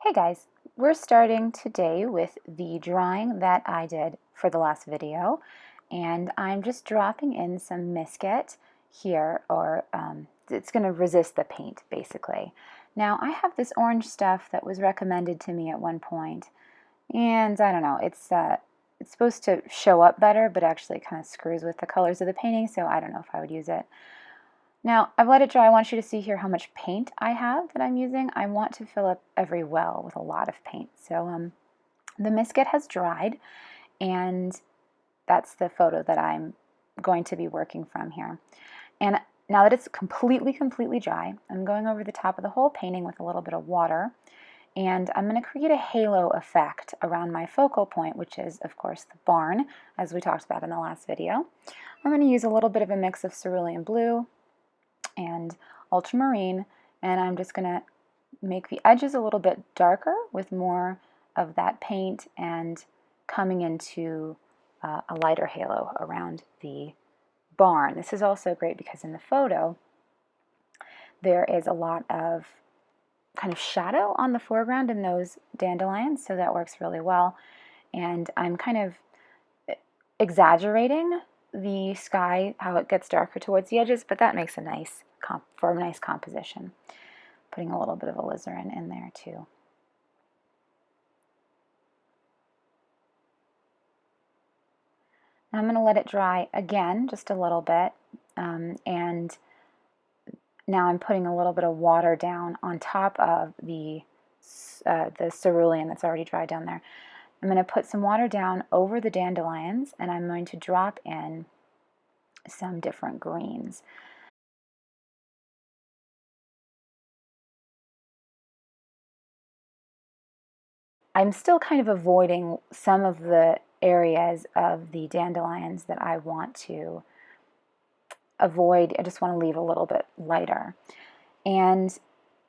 Hey guys, we're starting today with the drawing that I did for the last video, and I'm just dropping in some Misket here, or it's going to resist the paint basically. Now I have this orange stuff that was recommended to me at one point, and I don't know, it's supposed to show up better, but actually kind of screws with the colors of the painting, so I don't know if I would use it. Now, I've let it dry. I want you to see here how much paint I have that I'm using. I want to fill up every well with a lot of paint. So the Misket has dried, and that's the photo that I'm going to be working from here. And now that it's completely dry, I'm going over the top of the whole painting with a little bit of water, and I'm going to create a halo effect around my focal point, which is, of course, the barn, as we talked about in the last video. I'm going to use a little bit of a mix of cerulean blue and ultramarine, and I'm just going to make the edges a little bit darker with more of that paint and coming into a lighter halo around the barn. This is also great because in the photo there is a lot of kind of shadow on the foreground in those dandelions, so that works really well. And I'm kind of exaggerating the sky, how it gets darker towards the edges, but that makes a nice composition. Putting a little bit of alizarin in there too. Now I'm going to let it dry again just a little bit, and now I'm putting a little bit of water down on top of the cerulean that's already dried down there. I'm going to put some water down over the dandelions, and I'm going to drop in some different greens. I'm still kind of avoiding some of the areas of the dandelions that I want to avoid. I just want to leave a little bit lighter. And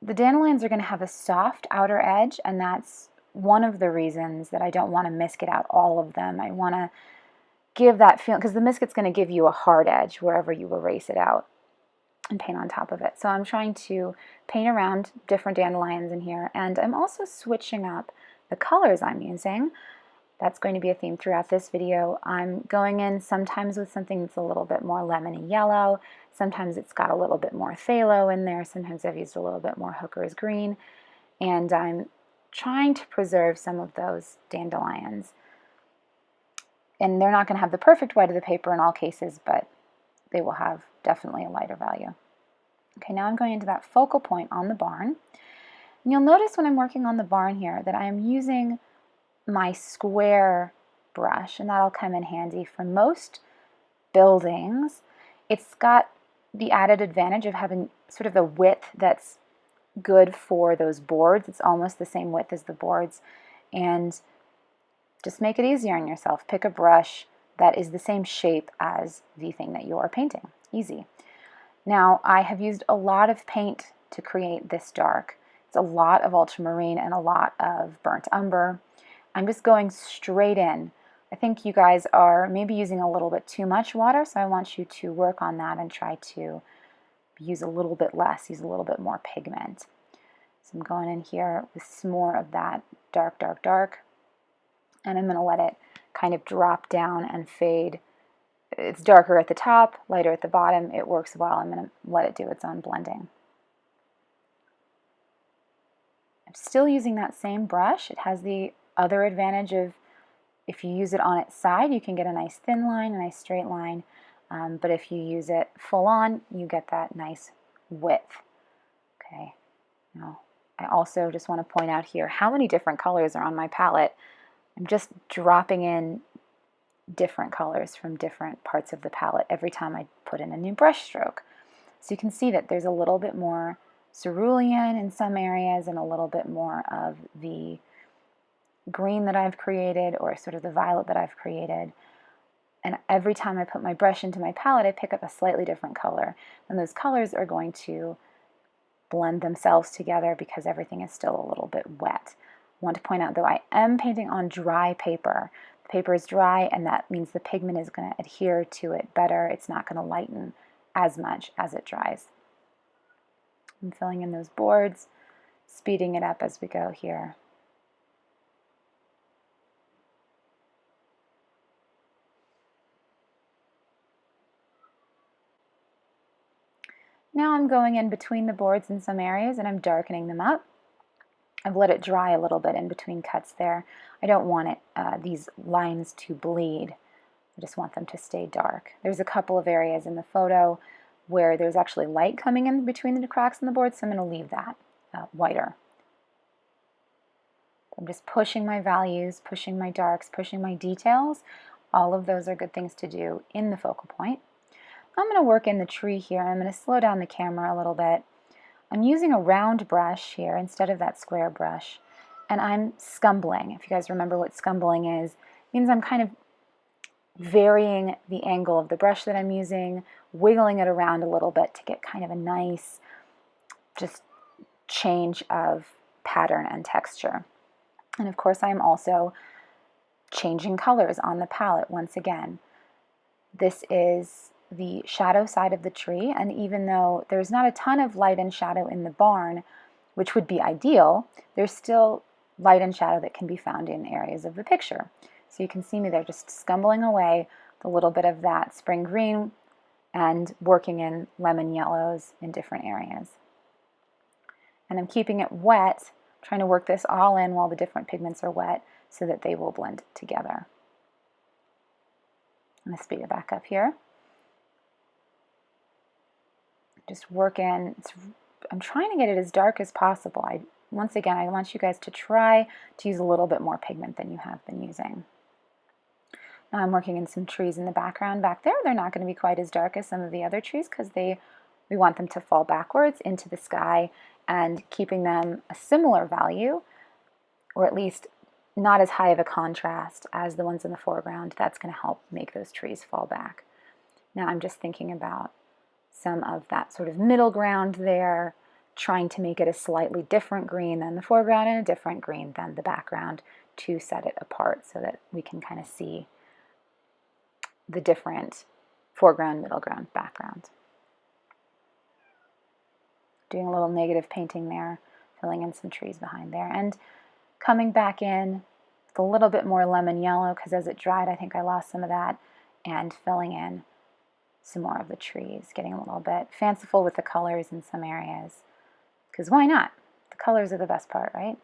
the dandelions are going to have a soft outer edge, and that's one of the reasons that I don't want to Misket out all of them. I want to give that feeling, because the Misket's going to give you a hard edge wherever you erase it out and paint on top of it. So I'm trying to paint around different dandelions in here, and I'm also switching up the colors I'm using. That's going to be a theme throughout this video. I'm going in sometimes with something that's a little bit more lemony yellow, sometimes it's got a little bit more phthalo in there, sometimes I've used a little bit more Hooker's green, and I'm trying to preserve some of those dandelions. And they're not going to have the perfect white of the paper in all cases, but they will have definitely a lighter value. Okay, now I'm going into that focal point on the barn. And you'll notice when I'm working on the barn here that I am using my square brush, and that'll come in handy for most buildings. It's got the added advantage of having sort of a width that's good for those boards. It's almost the same width as the boards, and just make it easier on yourself. Pick a brush that is the same shape as the thing that you are painting. Easy. Now, I have used a lot of paint to create this dark. It's a lot of ultramarine and a lot of burnt umber. I'm just going straight in. I think you guys are maybe using a little bit too much water, so I want you to work on that and try to use a little bit less, use a little bit more pigment. So I'm going in here with some more of that dark, and I'm going to let it kind of drop down and fade. It's darker at the top, lighter at the bottom. It works well. I'm going to let it do its own blending. I'm still using that same brush. It has the other advantage of if you use it on its side, you can get a nice thin line, a nice straight line. But if you use it full on, you get that nice width. Okay. Now, I also just want to point out here how many different colors are on my palette. I'm just dropping in different colors from different parts of the palette every time I put in a new brush stroke. So you can see that there's a little bit more cerulean in some areas and a little bit more of the green that I've created, or sort of the violet that I've created. And every time I put my brush into my palette, I pick up a slightly different color. And those colors are going to blend themselves together because everything is still a little bit wet. I want to point out, though, I am painting on dry paper. The paper is dry, and that means the pigment is going to adhere to it better. It's not going to lighten as much as it dries. I'm filling in those boards, speeding it up as we go here. Now I'm going in between the boards in some areas and I'm darkening them up. I've let it dry a little bit in between cuts there. I don't want these lines to bleed. I just want them to stay dark. There's a couple of areas in the photo where there's actually light coming in between the cracks in the board, so I'm going to leave that whiter. I'm just pushing my values, pushing my darks, pushing my details. All of those are good things to do in the focal point. I'm going to work in the tree here. I'm going to slow down the camera a little bit. I'm using a round brush here instead of that square brush, and I'm scumbling. If you guys remember what scumbling is, it means I'm kind of varying the angle of the brush that I'm using, wiggling it around a little bit to get kind of a nice just change of pattern and texture. And of course, I'm also changing colors on the palette once again. This is the shadow side of the tree, and even though there's not a ton of light and shadow in the barn, which would be ideal, there's still light and shadow that can be found in areas of the picture. So you can see me there just scumbling away a little bit of that spring green and working in lemon yellows in different areas. And I'm keeping it wet, trying to work this all in while the different pigments are wet so that they will blend together. I'm going to speed it back up here. Just work in, I'm trying to get it as dark as possible. Once again, I want you guys to try to use a little bit more pigment than you have been using. Now I'm working in some trees in the background back there. They're not going to be quite as dark as some of the other trees because we want them to fall backwards into the sky, and keeping them a similar value, or at least not as high of a contrast as the ones in the foreground. That's going to help make those trees fall back. Now I'm just thinking about some of that sort of middle ground there, trying to make it a slightly different green than the foreground and a different green than the background to set it apart so that we can kind of see the different foreground, middle ground, background. Doing a little negative painting there, filling in some trees behind there, and coming back in with a little bit more lemon yellow because as it dried I think I lost some of that, and filling in some more of the trees, getting a little bit fanciful with the colors in some areas, because why not? The colors are the best part, right?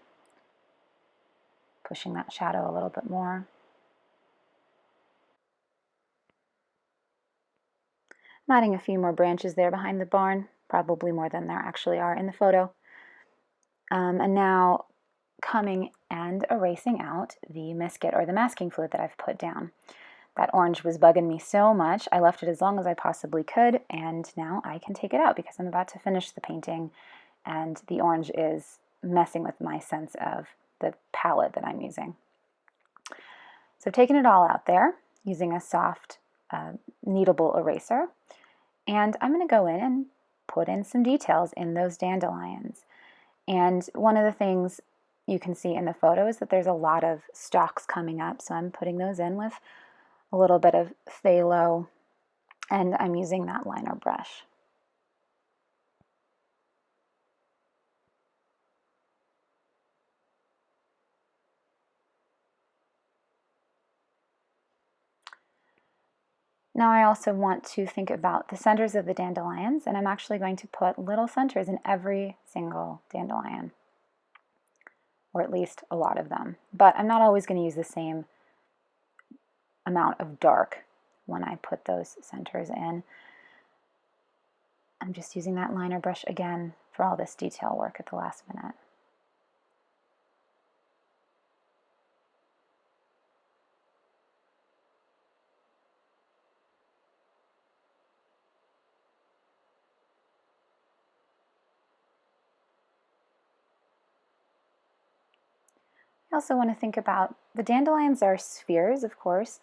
Pushing that shadow a little bit more. I'm adding a few more branches there behind the barn, probably more than there actually are in the photo. And now coming and erasing out the Mesk-It or the masking fluid that I've put down. That orange was bugging me so much, I left it as long as I possibly could, and now I can take it out because I'm about to finish the painting, and the orange is messing with my sense of the palette that I'm using. So I've taken it all out there using a soft kneadable eraser, and I'm going to go in and put in some details in those dandelions. And one of the things you can see in the photo is that there's a lot of stalks coming up, so I'm putting those in with a little bit of phthalo, and I'm using that liner brush. Now I also want to think about the centers of the dandelions, and I'm actually going to put little centers in every single dandelion, or at least a lot of them. But I'm not always going to use the same amount of dark when I put those centers in. I'm just using that liner brush again for all this detail work at the last minute. I also want to think about the dandelions are spheres, of course,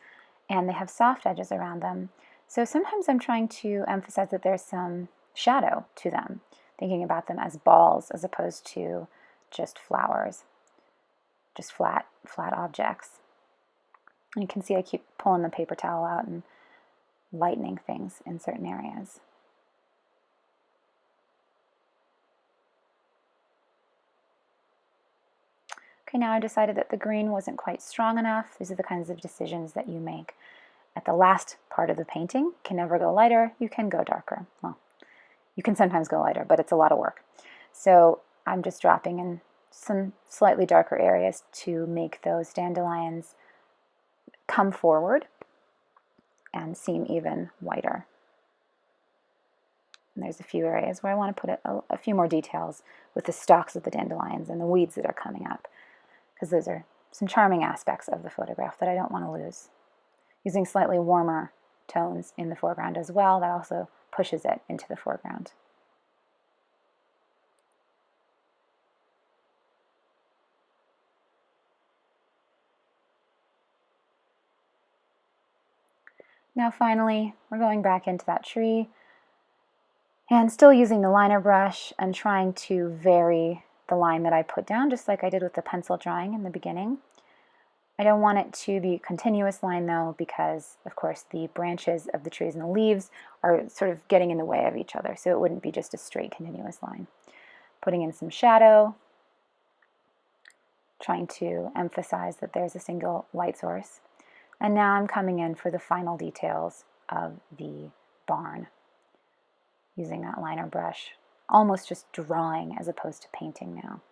and they have soft edges around them. So sometimes I'm trying to emphasize that there's some shadow to them, thinking about them as balls as opposed to just flowers, just flat objects. And you can see I keep pulling the paper towel out and lightening things in certain areas. Okay, now I decided that the green wasn't quite strong enough. These are the kinds of decisions that you make at the last part of the painting. You can never go lighter, you can go darker. Well, You can sometimes go lighter, but it's a lot of work. So I'm just dropping in some slightly darker areas to make those dandelions come forward and seem even whiter. And there's a few areas where I want to put a few more details with the stalks of the dandelions and the weeds that are coming up, because those are some charming aspects of the photograph that I don't want to lose. Using slightly warmer tones in the foreground as well, that also pushes it into the foreground. Now finally, we're going back into that tree and still using the liner brush and trying to vary the line that I put down, just like I did with the pencil drawing in the beginning. I don't want it to be a continuous line though, because of course the branches of the trees and the leaves are sort of getting in the way of each other, so it wouldn't be just a straight continuous line. Putting in some shadow, trying to emphasize that there's a single light source. And now I'm coming in for the final details of the barn, using that liner brush, almost just drawing as opposed to painting now.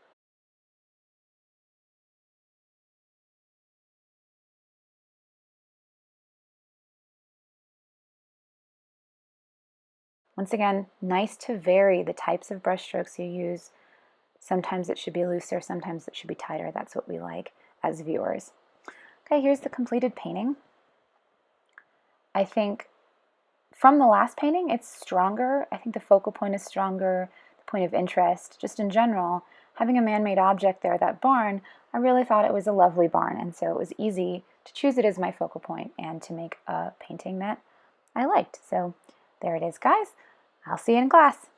Once again, nice to vary the types of brush strokes you use. Sometimes it should be looser, sometimes it should be tighter. That's what we like as viewers. Okay, here's the completed painting. I think from the last painting, it's stronger. I think the focal point is stronger, the point of interest, just in general. Having a man-made object there, that barn, I really thought it was a lovely barn, and so it was easy to choose it as my focal point and to make a painting that I liked. So there it is, guys. I'll see you in class.